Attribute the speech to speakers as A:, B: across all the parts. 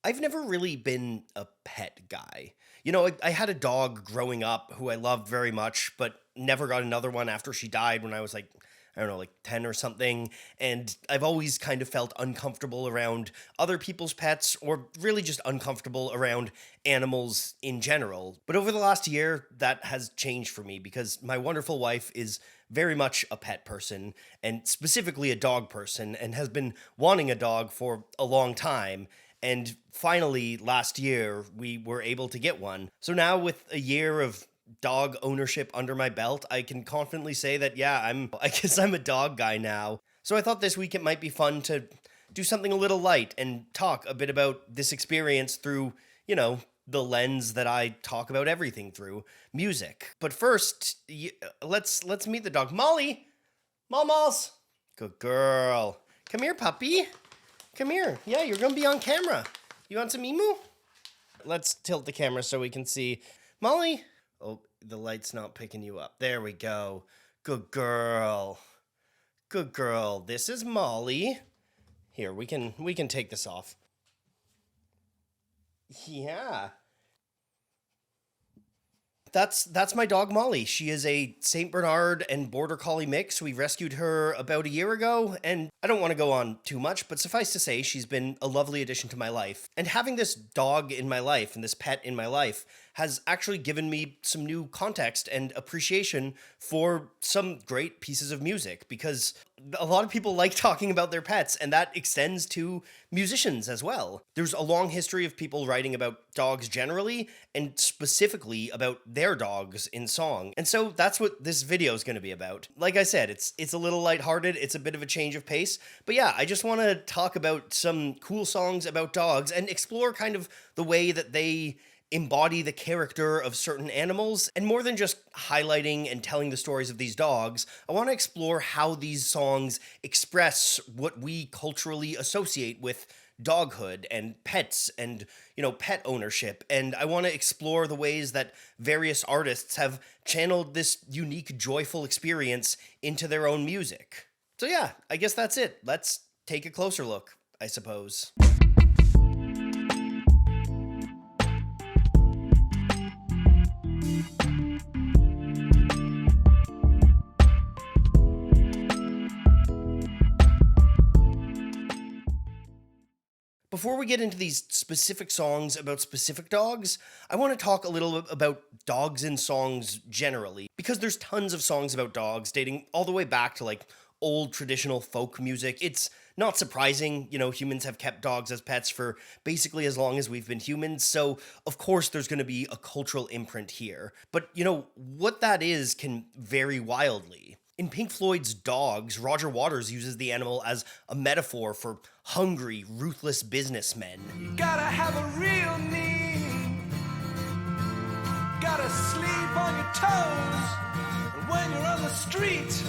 A: I've never really been a pet guy. I had a dog growing up who I loved very much, but never got another one after she died when I was like, I don't know, like 10 or something. And I've always kind of felt uncomfortable around other people's pets, or really just uncomfortable around animals in general. But over the last year, that has changed for me because my wonderful wife is very much a pet person, and specifically a dog person, and has been wanting a dog for a long time. And finally, last year, we were able to get one. So now, with a year of dog ownership under my belt, I can confidently say that, yeah, I guess I'm a dog guy now. So I thought this week it might be fun to do something a little light and talk a bit about this experience through, the lens that I talk about everything through, music. But first, let's meet the dog. Molly! Malls! Good girl. Come here, puppy. Come here. Yeah, you're gonna be on camera. You want some emu? Let's tilt the camera so we can see. Molly? Oh, the light's not picking you up. There we go. Good girl. Good girl. This is Molly. Here, we can take this off. Yeah. That's my dog Molly. She is a Saint Bernard and Border Collie mix. We rescued her about a year ago, and I don't want to go on too much, but suffice to say, she's been a lovely addition to my life. And having this dog in my life and this pet in my life has actually given me some new context and appreciation for some great pieces of music, because a lot of people like talking about their pets, and that extends to musicians as well. There's a long history of people writing about dogs generally, and specifically about their dogs in song. And so that's what this video is going to be about. Like I said, it's a little lighthearted, it's a bit of a change of pace, but yeah, I just want to talk about some cool songs about dogs and explore kind of the way that they embody the character of certain animals. And more than just highlighting and telling the stories of these dogs, I want to explore how these songs express what we culturally associate with doghood and pets and, pet ownership. And I want to explore the ways that various artists have channeled this unique, joyful experience into their own music. So yeah, I guess that's it. Let's take a closer look, I suppose. Before we get into these specific songs about specific dogs, I want to talk a little bit about dogs in songs generally, because there's tons of songs about dogs dating all the way back to like old traditional folk music. It's not surprising, humans have kept dogs as pets for basically as long as we've been humans, so of course there's going to be a cultural imprint here. But, what that is can vary wildly. In Pink Floyd's Dogs, Roger Waters uses the animal as a metaphor for hungry, ruthless businessmen.
B: You gotta have a real need. Gotta sleep on your toes. And when you're on the street,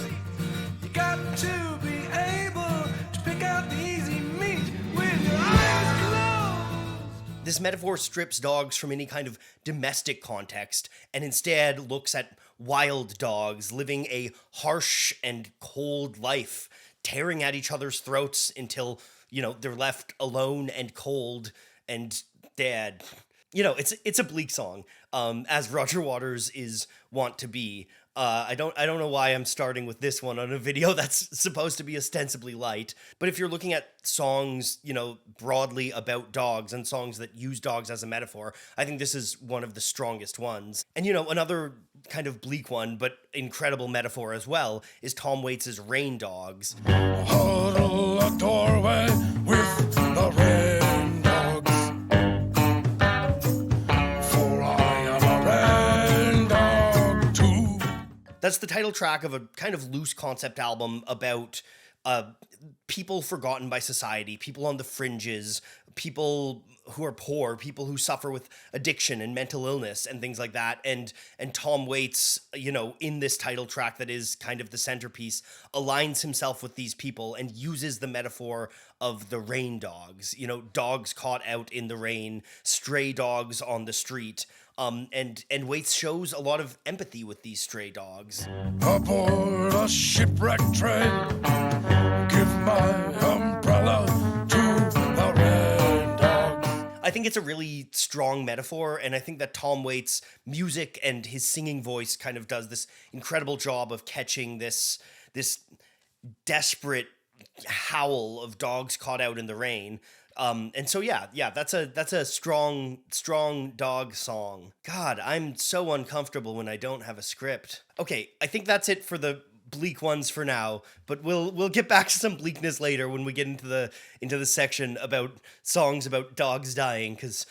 B: you got to be able to pick out the easy meat with your eyes closed.
A: This metaphor strips dogs from any kind of domestic context and instead looks at wild dogs living a harsh and cold life, tearing at each other's throats until, they're left alone and cold and dead. It's a bleak song, as Roger Waters is wont to be. I don't know why I'm starting with this one on a video that's supposed to be ostensibly light, but if you're looking at songs, broadly about dogs and songs that use dogs as a metaphor, I think this is one of the strongest ones. And another kind of bleak one, but incredible metaphor as well, is Tom Waits' Rain Dogs.
C: Huddle a doorway with the rain dogs, for I am a rain dog too.
A: That's the title track of a kind of loose concept album about people forgotten by society, people on the fringes, people who are poor, people who suffer with addiction and mental illness and things like that. And Tom Waits, in this title track that is kind of the centerpiece, aligns himself with these people and uses the metaphor of the rain dogs, dogs caught out in the rain, stray dogs on the street. And Waits shows a lot of empathy with these stray dogs.
C: Aboard a shipwrecked train, give my umbrella to the rain dogs.
A: I think it's a really strong metaphor, and I think that Tom Waits' music and his singing voice kind of does this incredible job of catching this desperate howl of dogs caught out in the rain. And so yeah, that's a strong dog song. God, I'm so uncomfortable when I don't have a script. Okay, I think that's it for the bleak ones for now, but we'll get back to some bleakness later when we get into the section about songs about dogs dying, because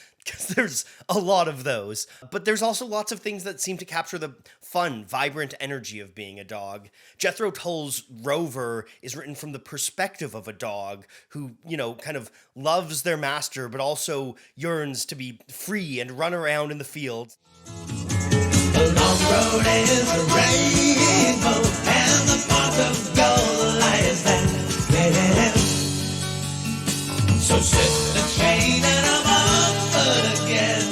A: there's a lot of those. But there's also lots of things that seem to capture the fun, vibrant energy of being a dog. Jethro Tull's Rover is written from the perspective of a dog who, kind of loves their master, but also yearns to be free and run around in the fields.
D: The long road is a rainbow, and the pot of gold lies there. So set the chain and I'm on foot again.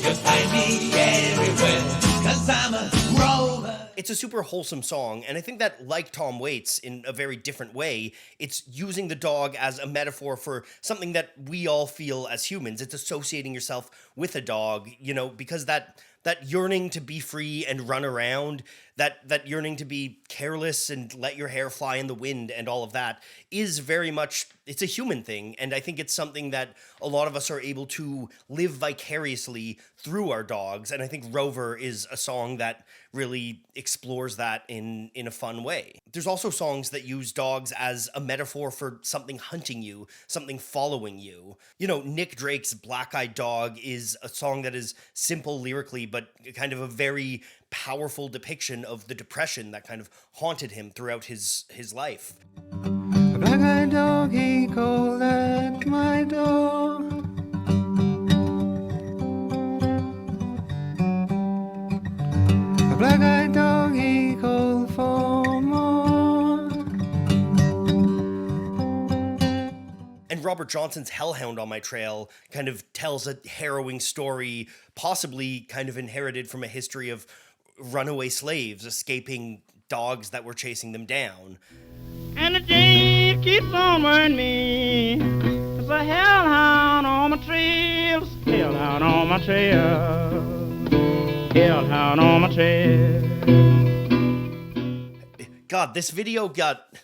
D: You'll find me everywhere, 'cause I'm a rover.
A: It's a super wholesome song, and I think that, like Tom Waits, in a very different way, it's using the dog as a metaphor for something that we all feel as humans. It's associating yourself with a dog, because that yearning to be free and run around, that yearning to be careless and let your hair fly in the wind and all of that is very much, it's a human thing. And I think it's something that a lot of us are able to live vicariously through our dogs. And I think Rover is a song that really explores that in a fun way. There's also songs that use dogs as a metaphor for something hunting you, something following you. Nick Drake's Black-Eyed Dog is a song that is simple lyrically, but kind of a very powerful depiction of the depression that kind of haunted him throughout his life.
B: A black-eyed dog, he called at my door. A black-eyed dog, he called for more.
A: And Robert Johnson's Hellhound on My Trail kind of tells a harrowing story, possibly kind of inherited from a history of runaway slaves escaping dogs that were chasing them down.
E: And the chain keeps on wearing me. There's a hellhound on my trail. Hellhound on my trail. Hellhound on my trail.
A: God, this video got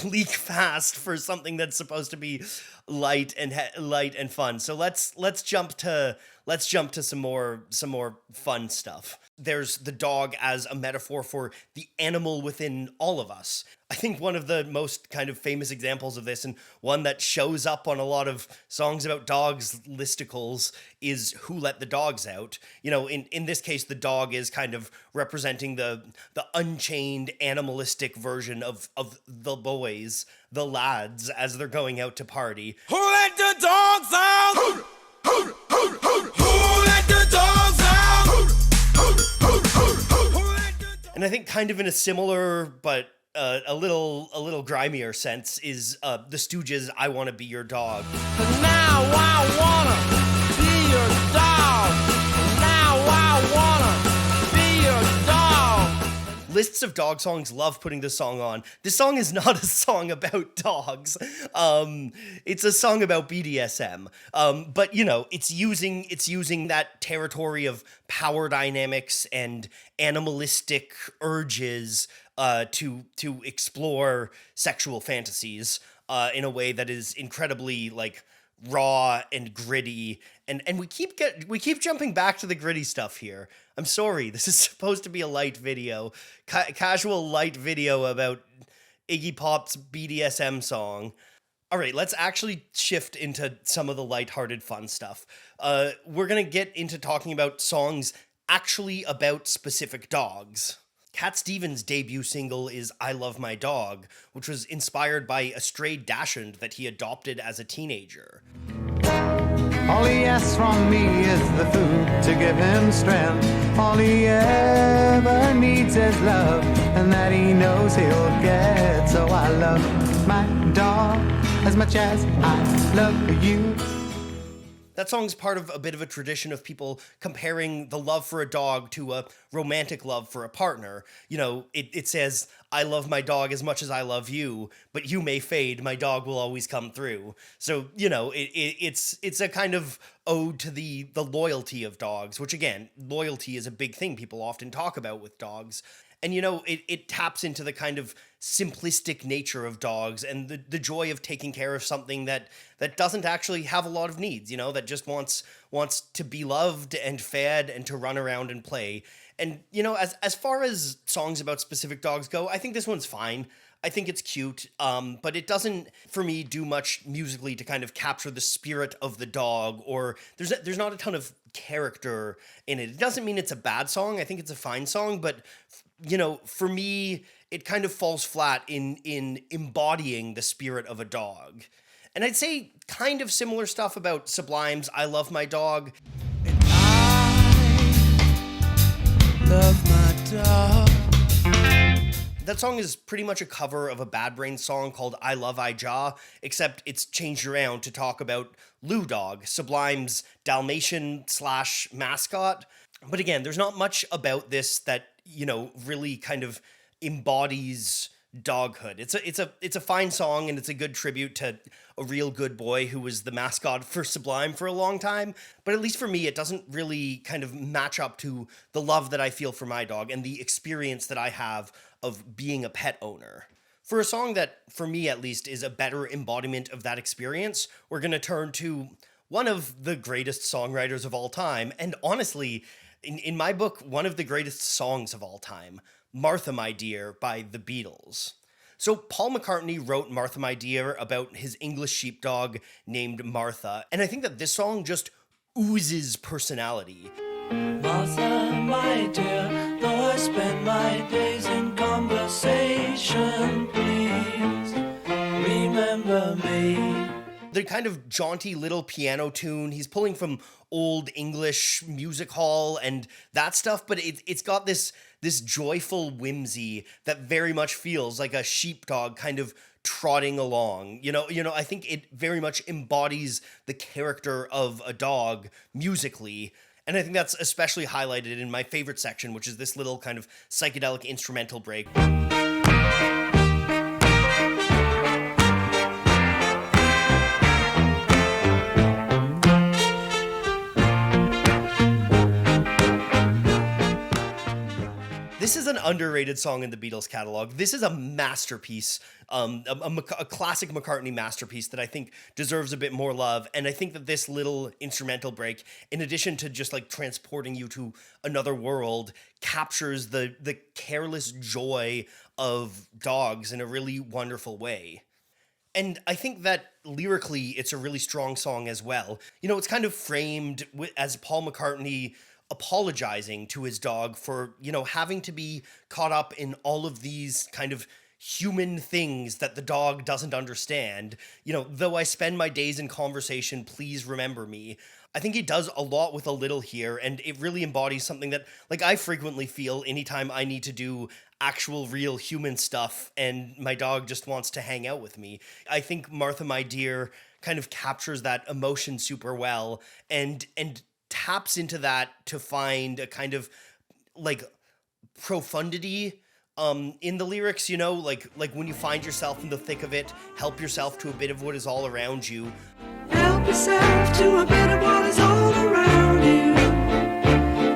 A: bleak fast for something that's supposed to be light and fun. So let's jump to some more fun stuff. There's the dog as a metaphor for the animal within all of us. I think one of the most kind of famous examples of this, and one that shows up on a lot of songs about dogs listicles, is Who Let the Dogs Out. In this case, the dog is kind of representing the unchained animalistic version of the boys, the lads, as they're going out to party.
C: Who let the dogs out? Who let the dogs out?
A: And I think kind of in a similar but a little grimier sense is the Stooges' I Wanna Be Your Dog.
D: Now I wanna be your dog. Now I wanna be your dog.
A: Lists of dog songs love putting this song on. This song is not a song about dogs. It's a song about BDSM. But it's using that territory of power dynamics and animalistic urges to explore sexual fantasies in a way that is incredibly raw and gritty, and we keep jumping back to the gritty stuff here. I'm sorry, this is supposed to be a light video, casual light video about Iggy Pop's BDSM song. All right, let's actually shift into some of the lighthearted fun stuff. We're gonna get into talking about songs actually about specific dogs. Cat Stevens' debut single is I Love My Dog, which was inspired by a stray dachshund that he adopted as a teenager.
B: All he asks from me is the food to give him strength. All he ever needs is love, and that he knows he'll get. So I love my dog as much as I love you.
A: that song's part of a bit of a tradition of people comparing the love for a dog to a romantic love for a partner. You know, it says, I love my dog as much as I love you, but you may fade, my dog will always come through. So, you know, it's a kind of ode to the loyalty of dogs, which again, loyalty is a big thing people often talk about with dogs. And, you know, it taps into the kind of simplistic nature of dogs and the joy of taking care of something that doesn't actually have a lot of needs, you know, that just wants to be loved and fed and to run around and play. And, you know, as far as songs about specific dogs go, I think this one's fine. I think it's cute, but it doesn't, for me, do much musically to kind of capture the spirit of the dog, or there's not a ton of character in it. It doesn't mean it's a bad song. I think it's a fine song, but you know, for me, it kind of falls flat in embodying the spirit of a dog. And I'd say kind of similar stuff about Sublime's I Love My Dog.
B: And I love my dog.
A: That song is pretty much a cover of a Bad Brains song called I Love I Ja, except it's changed around to talk about Lou Dog, Sublime's Dalmatian / mascot. But again, there's not much about this that, you know, really kind of embodies doghood. It's a fine song, and it's a good tribute to a real good boy who was the mascot for Sublime for a long time. But at least for me, it doesn't really kind of match up to the love that I feel for my dog and the experience that I have of being a pet owner. For a song that, for me at least, is a better embodiment of that experience, we're going to turn to one of the greatest songwriters of all time, and honestly, in my book, one of the greatest songs of all time, Martha My Dear by the Beatles. So Paul McCartney wrote Martha My Dear about his English sheepdog named Martha, and I think that this song just oozes personality.
B: Martha, my dear, though I spend my days in conversation, please remember me.
A: The kind of jaunty little piano tune, he's pulling from old English music hall and that stuff, but it's got this joyful whimsy that very much feels like a sheepdog kind of trotting along. You know, I think it very much embodies the character of a dog musically. And I think that's especially highlighted in my favorite section, which is this little kind of psychedelic instrumental break. This is an underrated song in the Beatles catalog. This is a masterpiece, a classic McCartney masterpiece that I think deserves a bit more love. And I think that this little instrumental break, in addition to just like transporting you to another world, captures the careless joy of dogs in a really wonderful way. And I think that lyrically, it's a really strong song as well. You know, it's kind of framed as Paul McCartney apologizing to his dog for, you know, having to be caught up in all of these kind of human things that the dog doesn't understand. You know, though I spend my days in conversation, please remember me. I think he does a lot with a little here, and it really embodies something that, like, I frequently feel anytime I need to do actual real human stuff and my dog just wants to hang out with me. I think Martha My Dear kind of captures that emotion super well and taps into that to find a kind of like profundity in the lyrics, you know, like when you find yourself in the thick of it, help yourself to a bit of what is all around you.
B: Help yourself to a bit of what is all around you,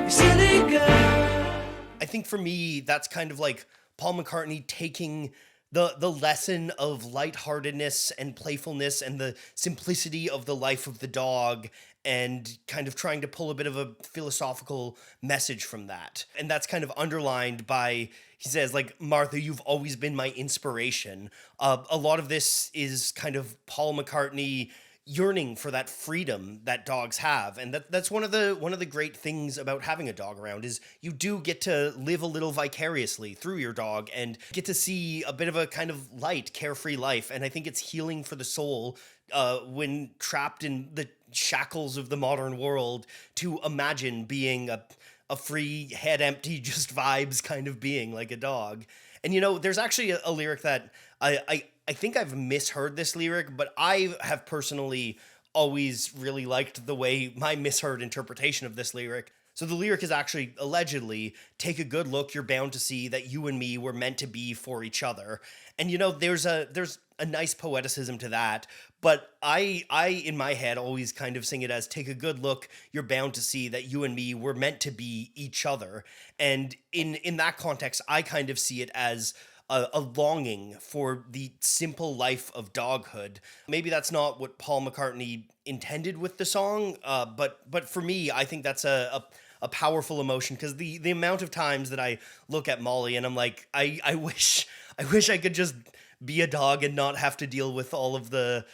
B: you silly girl.
A: I think for me, that's kind of like Paul McCartney taking the lesson of lightheartedness and playfulness and the simplicity of the life of the dog and kind of trying to pull a bit of a philosophical message from that. And that's kind of underlined by, he says, like, Martha, you've always been my inspiration. A lot of this is kind of Paul McCartney yearning for that freedom that dogs have, and that's one of the great things about having a dog around is you do get to live a little vicariously through your dog and get to see a bit of a kind of light, carefree life. And I think it's healing for the soul when trapped in the shackles of the modern world to imagine being a free, head empty, just vibes kind of being like a dog. And you know, there's actually a lyric that I think I've misheard this lyric, but I have personally always really liked the way my misheard interpretation of this lyric. So the lyric is actually allegedly, take a good look, you're bound to see that you and me were meant to be for each other. And there's a nice poeticism to that, but I in my head always kind of sing it as take a good look, you're bound to see that you and me were meant to be each other. And in that context, I kind of see it as a longing for the simple life of doghood. Maybe that's not what Paul McCartney intended with the song, but for me, I think that's a powerful emotion, because the amount of times that I look at Molly and I'm like, I wish I could just be a dog and not have to deal with all of the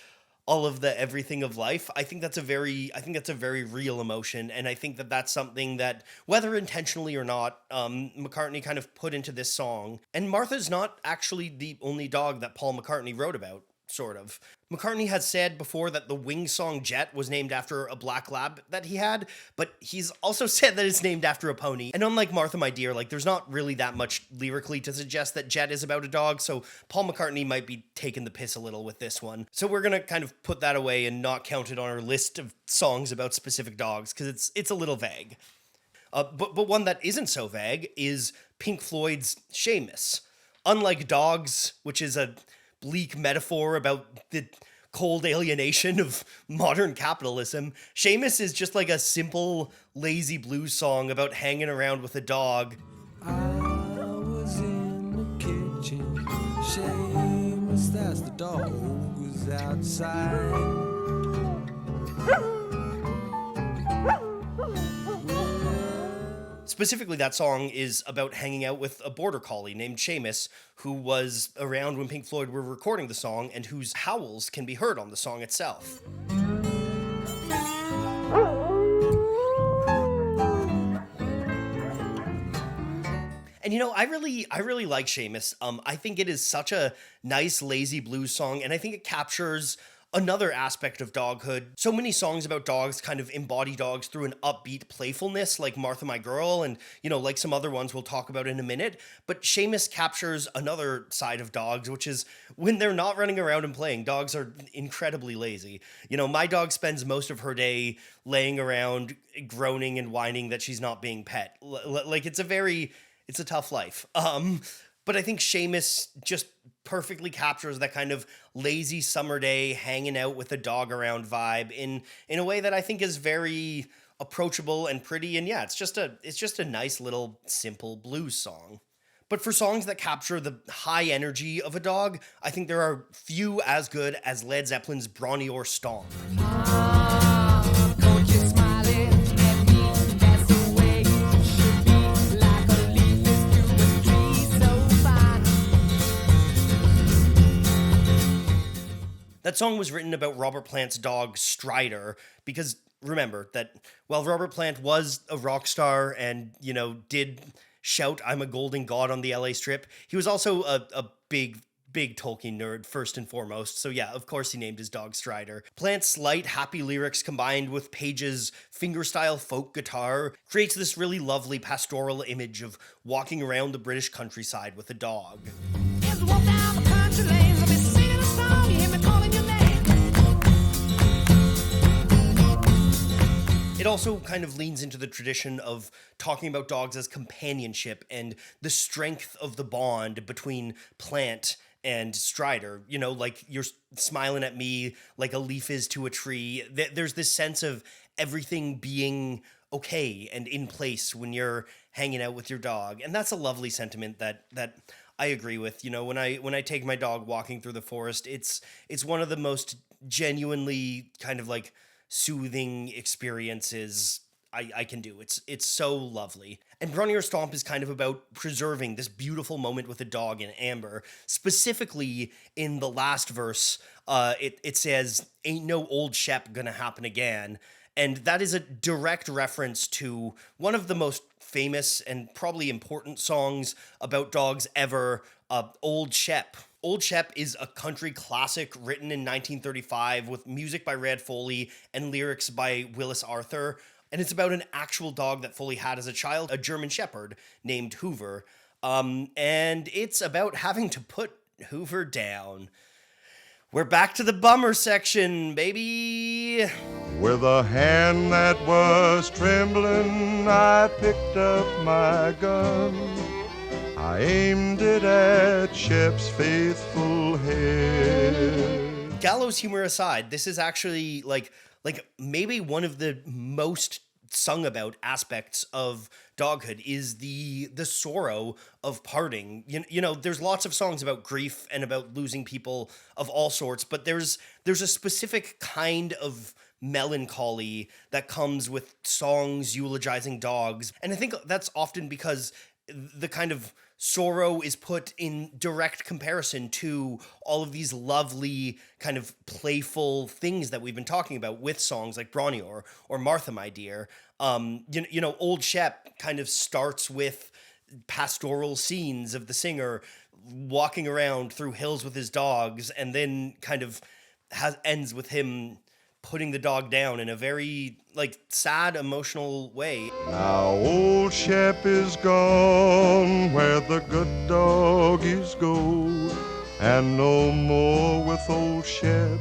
A: everything of life. I think that's a very real emotion, and I think that that's something that, whether intentionally or not, McCartney kind of put into this song. And Martha's not actually the only dog that Paul McCartney wrote about. Sort of. McCartney had said before that the Wing song Jet was named after a black lab that he had, but he's also said that it's named after a pony. And unlike Martha My Dear, there's not really that much lyrically to suggest that Jet is about a dog, so Paul McCartney might be taking the piss a little with this one. So we're gonna kind of put that away and not count it on our list of songs about specific dogs, because it's a little vague. But one that isn't so vague is Pink Floyd's Seamus. Unlike dogs, which is a bleak metaphor about the cold alienation of modern capitalism, Seamus is just like a simple, lazy blues song about hanging around with a dog.
B: I was in the kitchen, Seamus, that's the dog who's outside.
A: Specifically, that song is about hanging out with a border collie named Seamus, who was around when Pink Floyd were recording the song and whose howls can be heard on the song itself. And I really like Seamus. I think it is such a nice, lazy blues song, and I think it captures another aspect of doghood. So many songs about dogs kind of embody dogs through an upbeat playfulness, like Martha My Girl, and, like some other ones we'll talk about in a minute. But Seamus captures another side of dogs, which is when they're not running around and playing. Dogs are incredibly lazy. My dog spends most of her day laying around, groaning and whining that she's not being pet. It's a tough life. But I think Seamus just perfectly captures that kind of lazy summer day, hanging out with a dog around vibe in a way that I think is very approachable and pretty. And yeah, it's just a nice little simple blues song. But for songs that capture the high energy of a dog, I think there are few as good as Led Zeppelin's Brawny or Stomp. That song was written about Robert Plant's dog, Strider, because remember that while Robert Plant was a rock star and, did shout, "I'm a golden god" on the LA Strip, he was also a big Tolkien nerd, first and foremost. So yeah, of course he named his dog Strider. Plant's light, happy lyrics combined with Page's fingerstyle folk guitar creates this really lovely pastoral image of walking around the British countryside with a dog. It also kind of leans into the tradition of talking about dogs as companionship and the strength of the bond between Plant and Strider. Like you're smiling at me like a leaf is to a tree. There's this sense of everything being okay and in place when you're hanging out with your dog. And that's a lovely sentiment that I agree with. When I take my dog walking through the forest, it's one of the most genuinely kind of like soothing experiences I can do. It's so lovely. And Brawny or Stomp is kind of about preserving this beautiful moment with a dog in amber. Specifically in the last verse, it says, "Ain't no old Shep gonna happen again." And that is a direct reference to one of the most famous and probably important songs about dogs ever, Old Shep. Old Shep is a country classic written in 1935 with music by Red Foley and lyrics by Willis Arthur. And it's about an actual dog that Foley had as a child, a German Shepherd named Hoover. And it's about having to put Hoover down. We're back to the bummer section, baby.
C: With a hand that was trembling, I picked up my gun. I aimed it at Shep's faithful head.
A: Gallows humor aside, this is actually like maybe one of the most sung about aspects of doghood is the sorrow of parting. You know, there's lots of songs about grief and about losing people of all sorts, but there's a specific kind of melancholy that comes with songs eulogizing dogs. And I think that's often because the kind of sorrow is put in direct comparison to all of these lovely kind of playful things that we've been talking about with songs like Brawny or Martha, My Dear. You know, Old Shep kind of starts with pastoral scenes of the singer walking around through hills with his dogs, and then kind of ends with him putting the dog down in a very like sad, emotional way.
C: Now old Shep is gone where the good doggies go, and no more with old Shep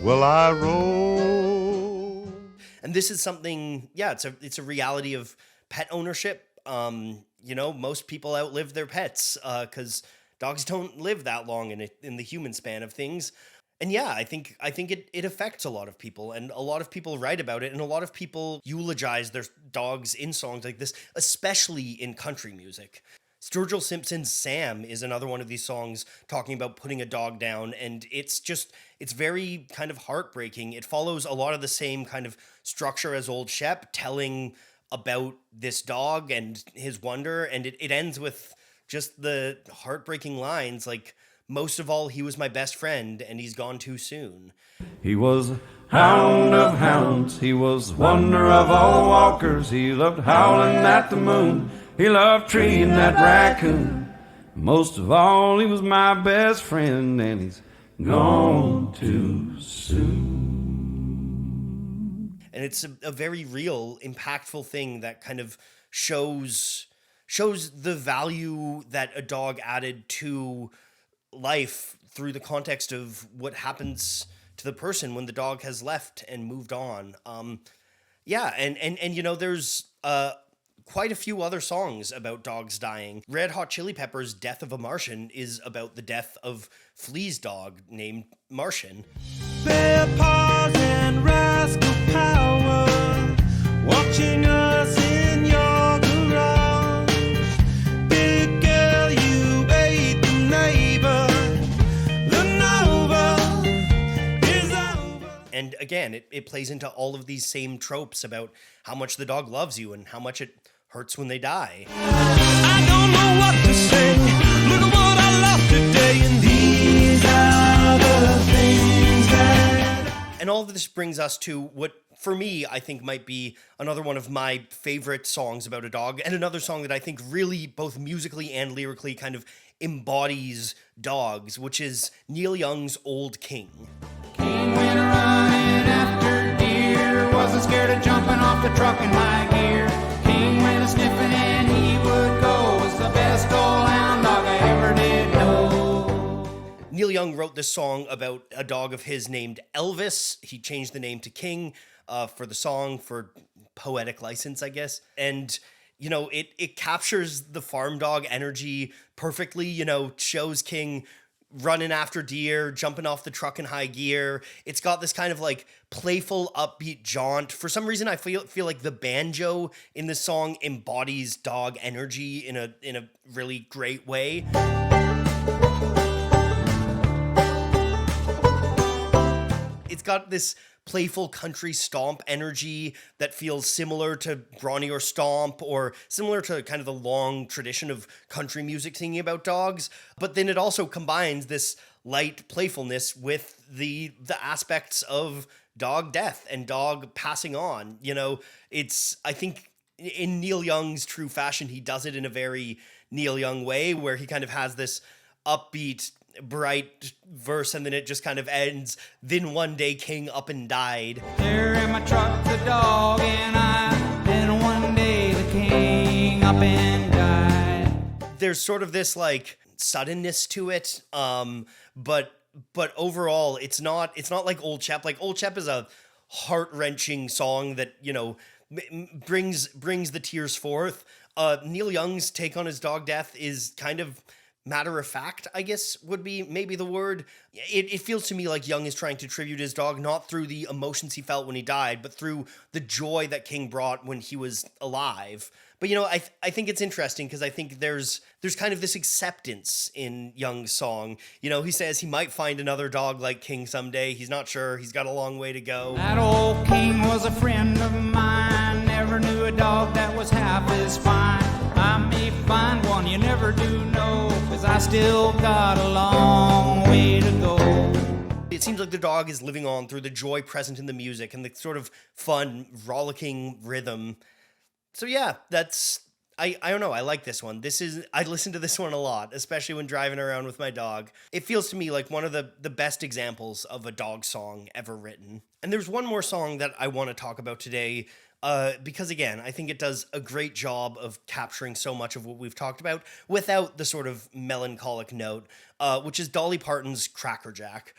C: will I roll.
A: And this is something, yeah, it's a reality of pet ownership. You know, most people outlive their pets because dogs don't live that long in the human span of things. And yeah, I think it affects a lot of people, and a lot of people write about it, and a lot of people eulogize their dogs in songs like this, especially in country music. Sturgill Simpson's Sam is another one of these songs talking about putting a dog down, and it's very kind of heartbreaking. It follows a lot of the same kind of structure as Old Shep, telling about this dog and his wonder, and it ends with just the heartbreaking lines like, most of all, he was my best friend, and he's gone too soon.
F: He was a hound of hounds, he was wonder of all walkers. He loved howling at the moon, he loved treeing that raccoon. Most of all, he was my best friend, and he's gone too soon.
A: And it's a very real, impactful thing that kind of shows the value that a dog added to life through the context of what happens to the person when the dog has left and moved on. Yeah, and you know, there's quite a few other songs about dogs dying. Red Hot Chili Peppers' Death of a Martian is about the death of Flea's dog named Martian.
B: Bear paws and rascal power, watching us in your garage. Big girl, you ate the neighbor. The Nova is over.
A: And again, it plays into all of these same tropes about how much the dog loves you and how much it hurts when they die.
B: I don't know what to say. Look at what I lost today, and these are the things that.
A: And all of this brings us to what, for me, I think might be another one of my favorite songs about a dog, and another song that I think really, both musically and lyrically, kind of embodies dogs, which is Neil Young's Old King.
G: King went running after deer, wasn't scared of jumping off the truck in high gear. King went a sniffing and he would go, was the best old hound dog I ever did know.
A: Neil Young wrote this song about a dog of his named Elvis. He changed the name to King for the song, for poetic license, I guess. And, you know, it captures the farm dog energy perfectly, you know, shows King running after deer, jumping off the truck in high gear. It's got this kind of like playful, upbeat jaunt. For some reason, I feel like the banjo in this song embodies dog energy in a really great way. It's got this playful country stomp energy that feels similar to Brawny or Stomp, or similar to kind of the long tradition of country music singing about dogs. But then it also combines this light playfulness with the aspects of dog death and dog passing on. You know, I think in Neil Young's true fashion, he does it in a very Neil Young way, where he kind of has this upbeat, bright verse, and then it just kind of ends. Then one day King up and died.
G: There in my truck, the dog and I. Then one day the king up and died.
A: There's sort of this like suddenness to it, but but overall, it's not like Old Chap. Like Old Chap is a heart-wrenching song that, brings the tears forth. Neil Young's take on his dog death is kind of matter of fact, I guess would be maybe the word. It feels to me like Young is trying to tribute his dog not through the emotions he felt when he died, but through the joy that King brought when he was alive. But I think it's interesting because I think there's kind of this acceptance in Young's song. He says he might find another dog like King someday. He's not sure. He's got a long way to go.
G: That old king was a friend of mine. Never knew a dog that was half as fine. I may find one, you never do know, 'cause I still got a long way to go.
A: It seems like the dog is living on through the joy present in the music and the sort of fun, rollicking rhythm. So yeah, I don't know, I like this one. I listen to this one a lot, especially when driving around with my dog. It feels to me like one of the best examples of a dog song ever written. And there's one more song that I want to talk about today, because again, I think it does a great job of capturing so much of what we've talked about without the sort of melancholic note, which is Dolly Parton's Cracker Jack.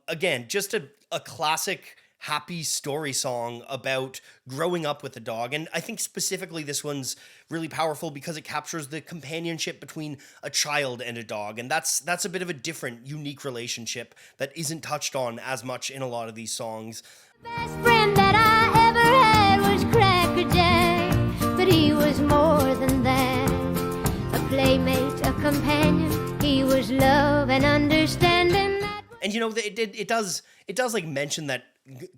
A: Again, just a classic happy story song about growing up with a dog. And I think specifically this one's really powerful because it captures the companionship between a child and a dog. And that's a bit of a different, unique relationship that isn't touched on as much in a lot of these songs.
H: Best friend that I ever had was Cracker Jack, but he was more than that. A playmate, a companion, he was love and understanding.
A: And it does like mention that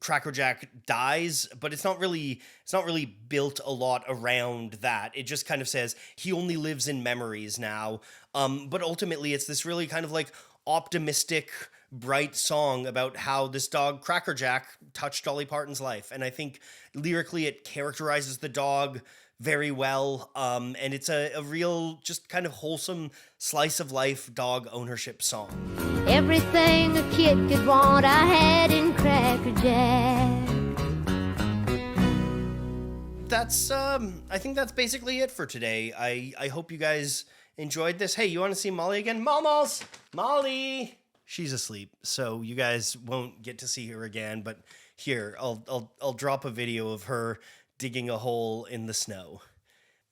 A: Cracker Jack dies, but it's not really built a lot around that. It just kind of says he only lives in memories now. But ultimately it's this really kind of like optimistic, bright song about how this dog Cracker Jack touched Dolly Parton's life. And I think lyrically it characterizes the dog very well. And it's a real just kind of wholesome slice of life dog ownership song.
H: Everything a kid could want, I had in Cracker Jack.
A: I think that's basically it for today. I hope you guys enjoyed this. Hey, you want to see Molly again? Molly! She's asleep, so you guys won't get to see her again, but here, I'll drop a video of her digging a hole in the snow.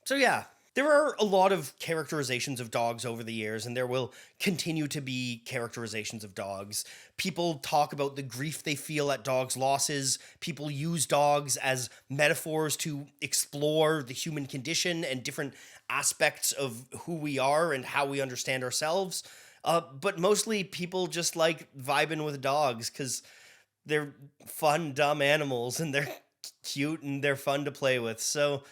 A: So yeah, there are a lot of characterizations of dogs over the years, and there will continue to be characterizations of dogs. People talk about the grief they feel at dogs' losses. People use dogs as metaphors to explore the human condition and different aspects of who we are and how we understand ourselves. But mostly people just like vibing with dogs because they're fun, dumb animals, and they're cute and they're fun to play with. So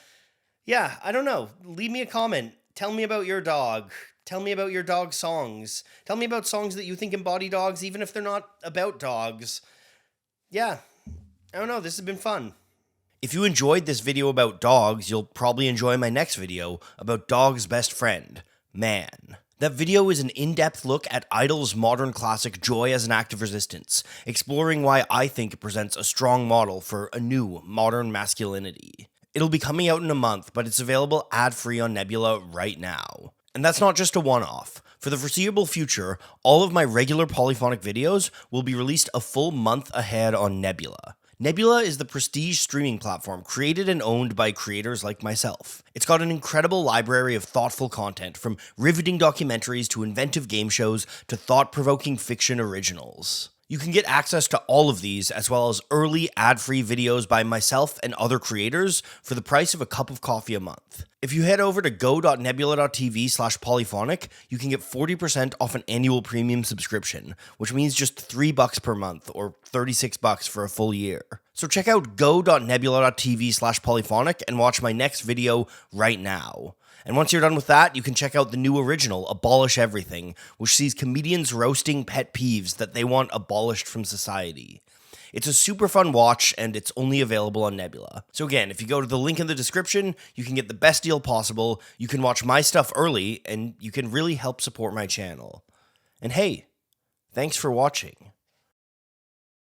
A: yeah, I don't know. Leave me a comment. Tell me about your dog. Tell me about your dog songs. Tell me about songs that you think embody dogs, even if they're not about dogs. Yeah, I don't know. This has been fun. If you enjoyed this video about dogs, you'll probably enjoy my next video about dog's best friend, man. That video is an in-depth look at Idol's modern classic Joy as an Act of Resistance, exploring why I think it presents a strong model for a new modern masculinity. It'll be coming out in a month, but it's available ad-free on Nebula right now. And that's not just a one-off. For the foreseeable future, all of my regular Polyphonic videos will be released a full month ahead on Nebula. Nebula is the prestige streaming platform created and owned by creators like myself. It's got an incredible library of thoughtful content, from riveting documentaries to inventive game shows to thought-provoking fiction originals. You can get access to all of these, as well as early ad-free videos by myself and other creators for the price of a cup of coffee a month. If you head over to go.nebula.tv/polyphonic, you can get 40% off an annual premium subscription, which means just $3 per month or $36 for a full year. So check out go.nebula.tv/polyphonic and watch my next video right now. And once you're done with that, you can check out the new original, Abolish Everything, which sees comedians roasting pet peeves that they want abolished from society. It's a super fun watch, and it's only available on Nebula. So again, if you go to the link in the description, you can get the best deal possible, you can watch my stuff early, and you can really help support my channel. And hey, thanks for watching.